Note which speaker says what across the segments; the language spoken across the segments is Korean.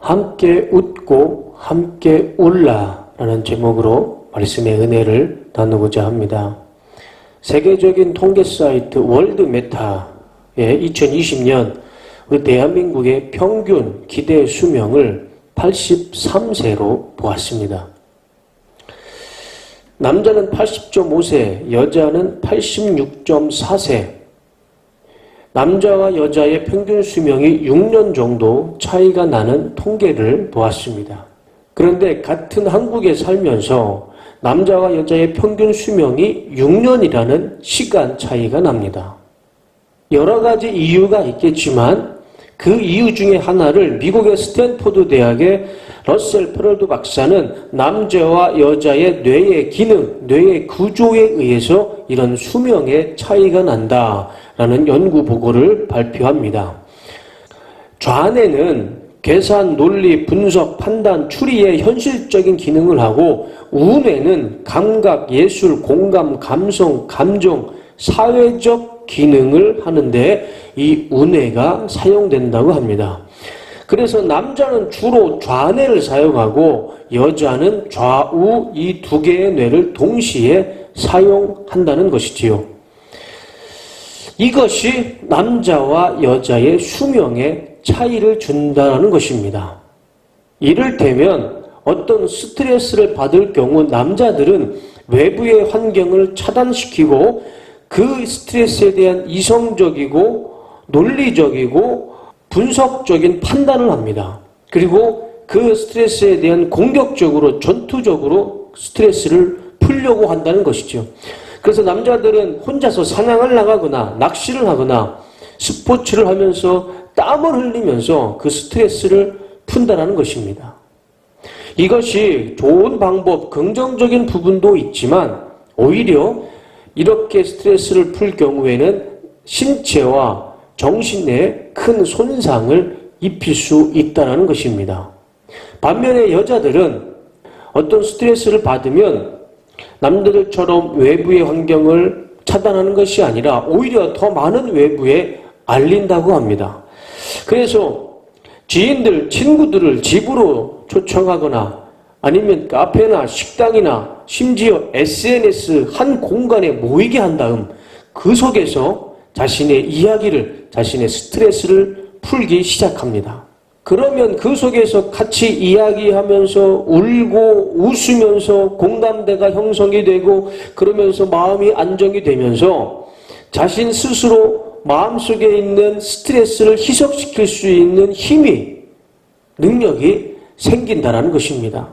Speaker 1: 함께 웃고 함께 울라라는 제목으로 말씀의 은혜를 나누고자 합니다. 세계적인 통계 사이트 월드메타의 2020년 우리 대한민국의 평균 기대 수명을 83세로 보았습니다. 남자는 80.5세, 여자는 86.4세, 남자와 여자의 평균 수명이 6년 정도 차이가 나는 통계를 보았습니다. 그런데 같은 한국에 살면서 남자와 여자의 평균 수명이 6년이라는 시간 차이가 납니다. 여러 가지 이유가 있겠지만 그 이유 중에 하나를 미국의 스탠포드 대학의 러셀 페럴드 박사는 남자와 여자의 뇌의 기능, 뇌의 구조에 의해서 이런 수명의 차이가 난다라는 연구 보고를 발표합니다. 좌뇌는 계산, 논리, 분석, 판단, 추리의 현실적인 기능을 하고 우뇌는 감각, 예술, 공감, 감성, 감정, 사회적 기능을 하는데 이 우뇌가 사용된다고 합니다. 그래서 남자는 주로 좌뇌를 사용하고 여자는 좌우 이 두 개의 뇌를 동시에 사용한다는 것이지요. 이것이 남자와 여자의 수명에 차이를 준다는 것입니다. 이를테면 어떤 스트레스를 받을 경우 남자들은 외부의 환경을 차단시키고 그 스트레스에 대한 이성적이고 논리적이고 분석적인 판단을 합니다. 그리고 그 스트레스에 대한 공격적으로 전투적으로 스트레스를 풀려고 한다는 것이죠. 그래서 남자들은 혼자서 사냥을 나가거나 낚시를 하거나 스포츠를 하면서 땀을 흘리면서 그 스트레스를 푼다는 것입니다. 이것이 좋은 방법, 긍정적인 부분도 있지만 오히려 이렇게 스트레스를 풀 경우에는 신체와 정신에 큰 손상을 입힐 수 있다는 것입니다. 반면에 여자들은 어떤 스트레스를 받으면 남들처럼 외부의 환경을 차단하는 것이 아니라 오히려 더 많은 외부에 알린다고 합니다. 그래서 지인들, 친구들을 집으로 초청하거나 아니면 카페나 식당이나 심지어 SNS 한 공간에 모이게 한 다음 그 속에서 자신의 이야기를, 자신의 스트레스를 풀기 시작합니다. 그러면 그 속에서 같이 이야기하면서 울고 웃으면서 공감대가 형성이 되고 그러면서 마음이 안정이 되면서 자신 스스로 마음속에 있는 스트레스를 희석시킬 수 있는 힘이, 능력이 생긴다는 것입니다.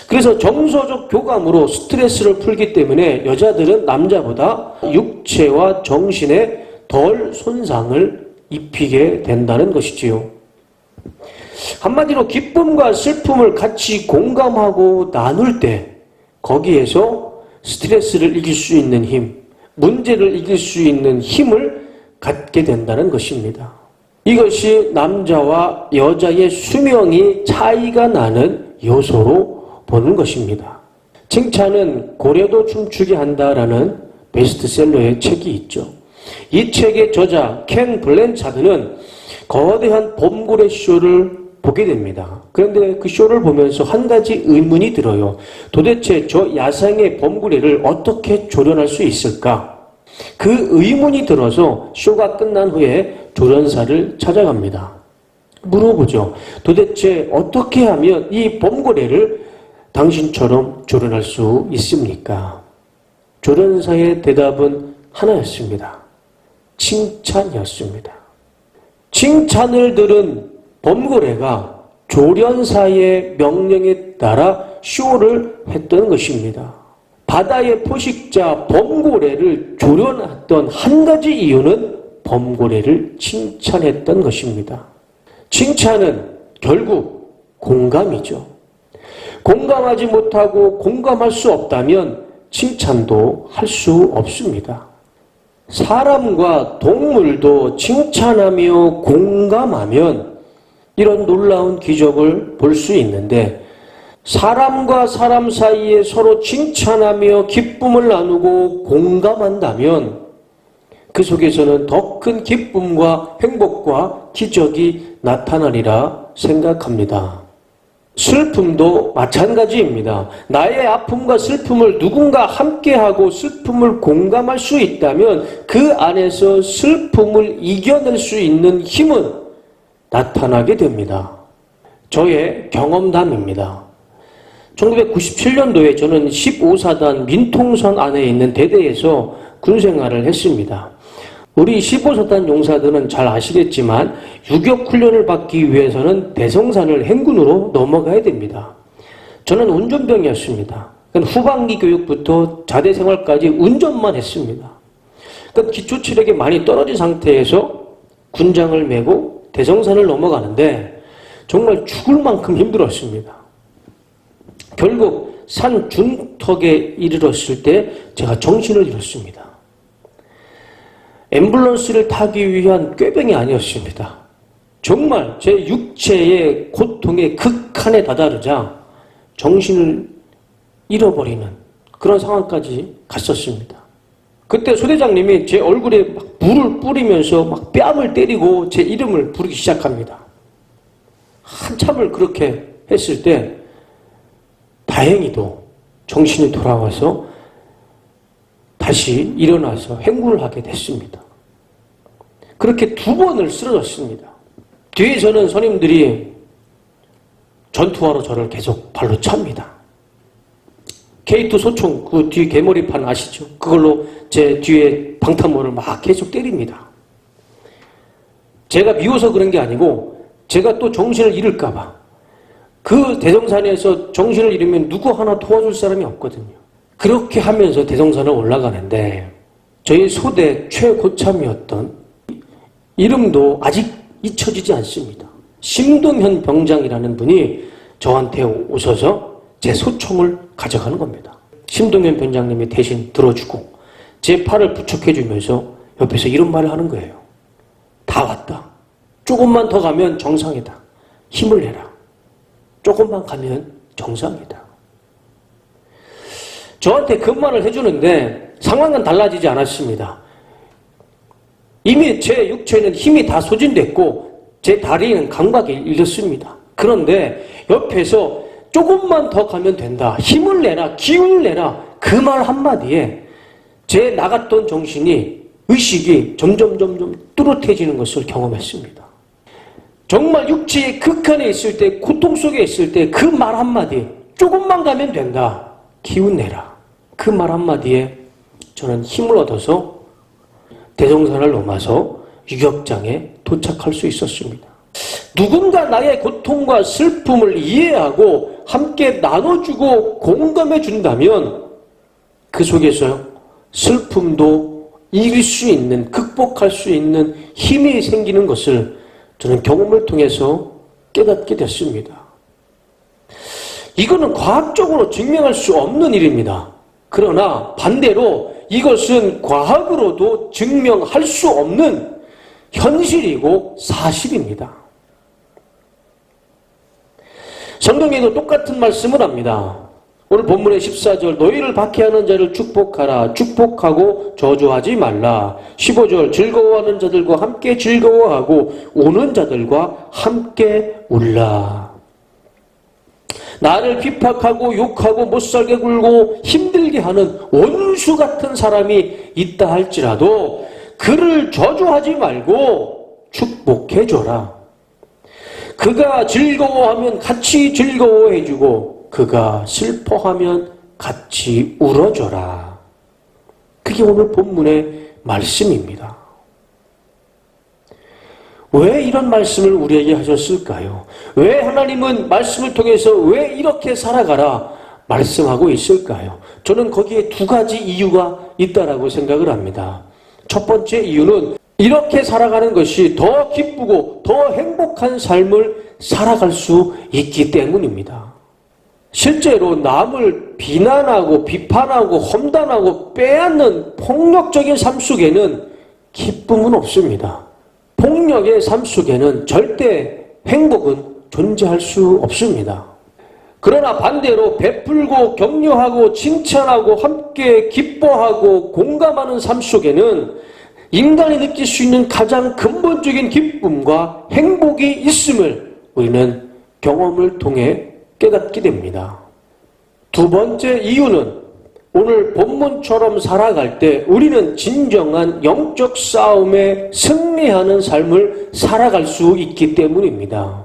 Speaker 1: 그래서 정서적 교감으로 스트레스를 풀기 때문에 여자들은 남자보다 육체와 정신에 덜 손상을 입히게 된다는 것이지요. 한마디로 기쁨과 슬픔을 같이 공감하고 나눌 때 거기에서 스트레스를 이길 수 있는 힘, 문제를 이길 수 있는 힘을 갖게 된다는 것입니다. 이것이 남자와 여자의 수명이 차이가 나는 요소로 보는 것입니다. 칭찬은 고래도 춤추게 한다라는 베스트셀러의 책이 있죠. 이 책의 저자 켄 블랜차드는 거대한 범고래 쇼를 보게 됩니다. 그런데 그 쇼를 보면서 한 가지 의문이 들어요. 도대체 저 야생의 범고래를 어떻게 조련할 수 있을까? 그 의문이 들어서 쇼가 끝난 후에 조련사를 찾아갑니다. 물어보죠. 도대체 어떻게 하면 이 범고래를 당신처럼 조련할 수 있습니까? 조련사의 대답은 하나였습니다. 칭찬이었습니다. 칭찬을 들은 범고래가 조련사의 명령에 따라 쇼를 했던 것입니다. 바다의 포식자 범고래를 조련했던 한 가지 이유는 범고래를 칭찬했던 것입니다. 칭찬은 결국 공감이죠. 공감하지 못하고 공감할 수 없다면 칭찬도 할 수 없습니다. 사람과 동물도 칭찬하며 공감하면 이런 놀라운 기적을 볼 수 있는데 사람과 사람 사이에 서로 칭찬하며 기쁨을 나누고 공감한다면 그 속에서는 더 큰 기쁨과 행복과 기적이 나타나리라 생각합니다. 슬픔도 마찬가지입니다. 나의 아픔과 슬픔을 누군가 함께하고 슬픔을 공감할 수 있다면 그 안에서 슬픔을 이겨낼 수 있는 힘은 나타나게 됩니다. 저의 경험담입니다. 1997년도에 저는 15사단 민통선 안에 있는 대대에서 군생활을 했습니다. 우리 15사단 용사들은 잘 아시겠지만 유격훈련을 받기 위해서는 대성산을 행군으로 넘어가야 됩니다. 저는 운전병이었습니다. 후반기 교육부터 자대 생활까지 운전만 했습니다. 기초 체력이 많이 떨어진 상태에서 군장을 메고 대성산을 넘어가는데 정말 죽을 만큼 힘들었습니다. 결국 산 중턱에 이르렀을 때 제가 정신을 잃었습니다. 앰뷸런스를 타기 위한 꾀병이 아니었습니다. 정말 제 육체의 고통의 극한에 다다르자 정신을 잃어버리는 그런 상황까지 갔었습니다. 그때 소대장님이 제 얼굴에 막 물을 뿌리면서 막 뺨을 때리고 제 이름을 부르기 시작합니다. 한참을 그렇게 했을 때 다행히도 정신이 돌아와서 다시 일어나서 행군을 하게 됐습니다. 그렇게 2번을 쓰러졌습니다. 뒤에서는 선임들이 전투하러 저를 계속 발로 찹니다. K2 소총 그 뒤 개머리판 아시죠? 그걸로 제 뒤에 방탄모를 막 계속 때립니다. 제가 미워서 그런 게 아니고 제가 또 정신을 잃을까 봐. 그 대성산에서 정신을 잃으면 누구 하나 도와줄 사람이 없거든요. 그렇게 하면서 대성산을 올라가는데 저희 소대 최고참이었던 이름도 아직 잊혀지지 않습니다. 심동현 병장이라는 분이 저한테 오셔서 제 소총을 가져가는 겁니다. 심동현 병장님이 대신 들어주고 제 팔을 부축해주면서 옆에서 이런 말을 하는 거예요. 다 왔다. 조금만 더 가면 정상이다. 힘을 내라. 조금만 가면 정상이다. 저한테 그 말을 해주는데 상황은 달라지지 않았습니다. 이미 제 육체는 힘이 다 소진됐고 제 다리는 감각이 잃었습니다. 그런데 옆에서 조금만 더 가면 된다. 힘을 내라. 기운을 내라. 그 말 한마디에 제 나갔던 정신이 의식이 점점 뚜렷해지는 것을 경험했습니다. 정말 육체의 극한에 있을 때 고통 속에 있을 때 그 말 한마디 조금만 가면 된다. 기운 내라. 그 말 한마디에 저는 힘을 얻어서 대성산을 넘어서 유격장에 도착할 수 있었습니다. 누군가 나의 고통과 슬픔을 이해하고 함께 나눠주고 공감해 준다면 그 속에서 슬픔도 이길 수 있는, 극복할 수 있는 힘이 생기는 것을 저는 경험을 통해서 깨닫게 됐습니다. 이거는 과학적으로 증명할 수 없는 일입니다. 그러나 반대로 이것은 과학으로도 증명할 수 없는 현실이고 사실입니다. 성경에도 똑같은 말씀을 합니다. 오늘 본문의 14절 너희를 박해하는 자를 축복하라. 축복하고 저주하지 말라. 15절 즐거워하는 자들과 함께 즐거워하고 우는 자들과 함께 울라. 나를 핍박하고 욕하고 못살게 굴고 힘들게 하는 원수 같은 사람이 있다 할지라도 그를 저주하지 말고 축복해줘라. 그가 즐거워하면 같이 즐거워해주고 그가 슬퍼하면 같이 울어줘라. 그게 오늘 본문의 말씀입니다. 왜 이런 말씀을 우리에게 하셨을까요? 왜 하나님은 말씀을 통해서 왜 이렇게 살아가라 말씀하고 있을까요? 저는 거기에 2가지 이유가 있다라고 생각을 합니다. 첫 번째 이유는 이렇게 살아가는 것이 더 기쁘고 더 행복한 삶을 살아갈 수 있기 때문입니다. 실제로 남을 비난하고 비판하고 험담하고 빼앗는 폭력적인 삶 속에는 기쁨은 없습니다. 폭력의 삶 속에는 절대 행복은 존재할 수 없습니다. 그러나 반대로 베풀고 격려하고 칭찬하고 함께 기뻐하고 공감하는 삶 속에는 인간이 느낄 수 있는 가장 근본적인 기쁨과 행복이 있음을 우리는 경험을 통해 깨닫게 됩니다. 두 번째 이유는 오늘 본문처럼 살아갈 때 우리는 진정한 영적 싸움에 승리하는 삶을 살아갈 수 있기 때문입니다.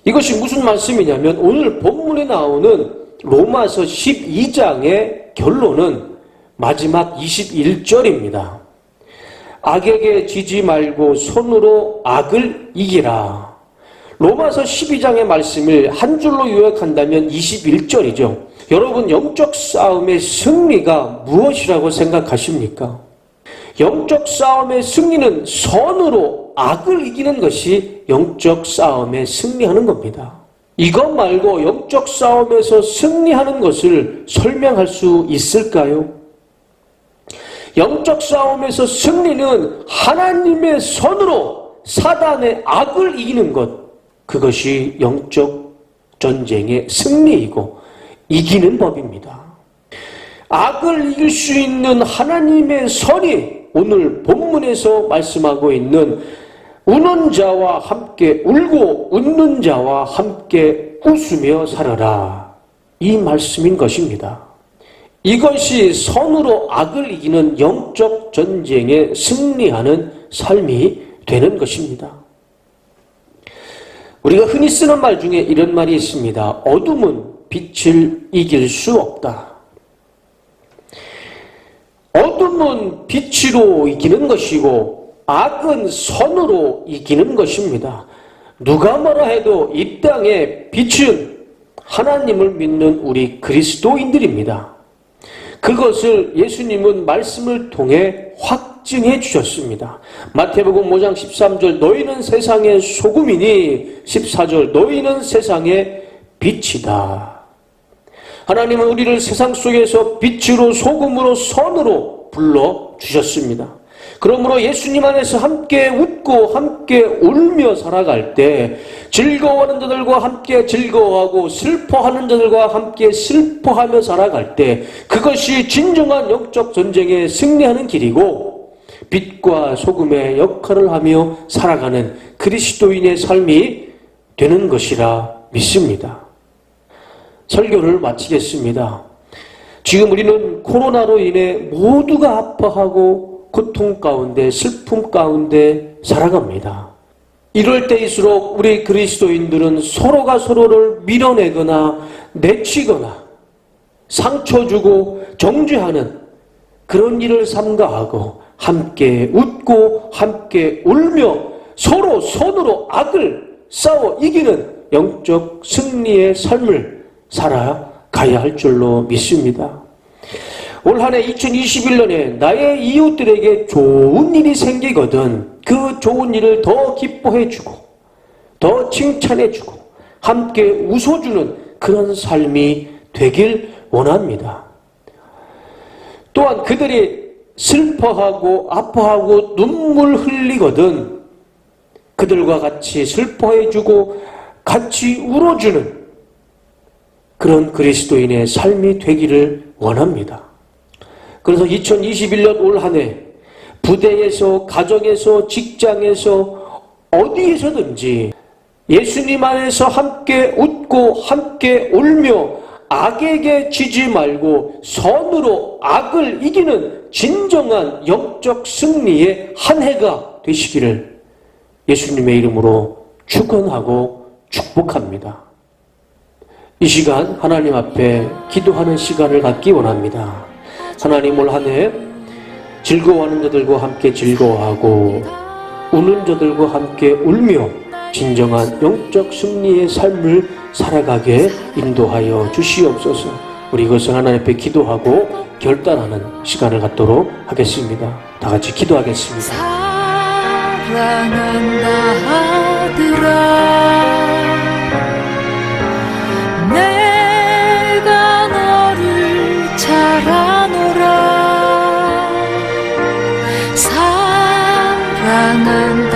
Speaker 1: 이것이 무슨 말씀이냐면 오늘 본문에 나오는 로마서 12장의 결론은 마지막 21절입니다. 악에게 지지 말고 손으로 악을 이기라. 로마서 12장의 말씀을 한 줄로 요약한다면 21절이죠. 여러분, 영적 싸움의 승리가 무엇이라고 생각하십니까? 영적 싸움의 승리는 선으로 악을 이기는 것이 영적 싸움에 승리하는 겁니다. 이것 말고 영적 싸움에서 승리하는 것을 설명할 수 있을까요? 영적 싸움에서 승리는 하나님의 선으로 사단의 악을 이기는 것, 그것이 영적 전쟁의 승리이고 이기는 법입니다. 악을 이길 수 있는 하나님의 선이 오늘 본문에서 말씀하고 있는 우는 자와 함께 울고 웃는 자와 함께 웃으며 살아라, 이 말씀인 것입니다. 이것이 선으로 악을 이기는 영적 전쟁에 승리하는 삶이 되는 것입니다. 우리가 흔히 쓰는 말 중에 이런 말이 있습니다. 어둠은 빛을 이길 수 없다. 어둠은 빛으로 이기는 것이고 악은 선으로 이기는 것입니다. 누가 뭐라 해도 이 땅의 빛은 하나님을 믿는 우리 그리스도인들입니다. 그것을 예수님은 말씀을 통해 확증해 주셨습니다. 마태복음 5장 13절 너희는 세상의 소금이니 14절 너희는 세상의 빛이다. 하나님은 우리를 세상 속에서 빛으로 소금으로 선으로 불러주셨습니다. 그러므로 예수님 안에서 함께 웃고 함께 울며 살아갈 때 즐거워하는 자들과 함께 즐거워하고 슬퍼하는 자들과 함께 슬퍼하며 살아갈 때 그것이 진정한 영적 전쟁에 승리하는 길이고 빛과 소금의 역할을 하며 살아가는 그리스도인의 삶이 되는 것이라 믿습니다. 설교를 마치겠습니다. 지금 우리는 코로나로 인해 모두가 아파하고 고통 가운데 슬픔 가운데 살아갑니다. 이럴 때일수록 우리 그리스도인들은 서로가 서로를 밀어내거나 내치거나 상처 주고 정죄하는 그런 일을 삼가하고 함께 웃고 함께 울며 서로 손으로 악을 싸워 이기는 영적 승리의 삶을 살아가야 할 줄로 믿습니다. 올 한 해 2021년에 나의 이웃들에게 좋은 일이 생기거든 그 좋은 일을 더 기뻐해주고 더 칭찬해주고 함께 웃어주는 그런 삶이 되길 원합니다. 또한 그들이 슬퍼하고 아파하고 눈물 흘리거든 그들과 같이 슬퍼해주고 같이 울어주는 그런 그리스도인의 삶이 되기를 원합니다. 그래서 2021년 올 한 해 부대에서 가정에서 직장에서 어디에서든지 예수님 안에서 함께 웃고 함께 울며 악에게 지지 말고 선으로 악을 이기는 진정한 영적 승리의 한 해가 되시기를 예수님의 이름으로 축원하고 축복합니다. 이 시간 하나님 앞에 기도하는 시간을 갖기 원합니다. 하나님 올 한 해 즐거워하는 자들과 함께 즐거워하고 우는 자들과 함께 울며 진정한 영적 승리의 삶을 살아가게 인도하여 주시옵소서. 우리 이것을 하나님 앞에 기도하고 결단하는 시간을 갖도록 하겠습니다. 다 같이 기도하겠습니다.
Speaker 2: 사랑한다 하더라 내가 너를 잘 아노라 사랑한다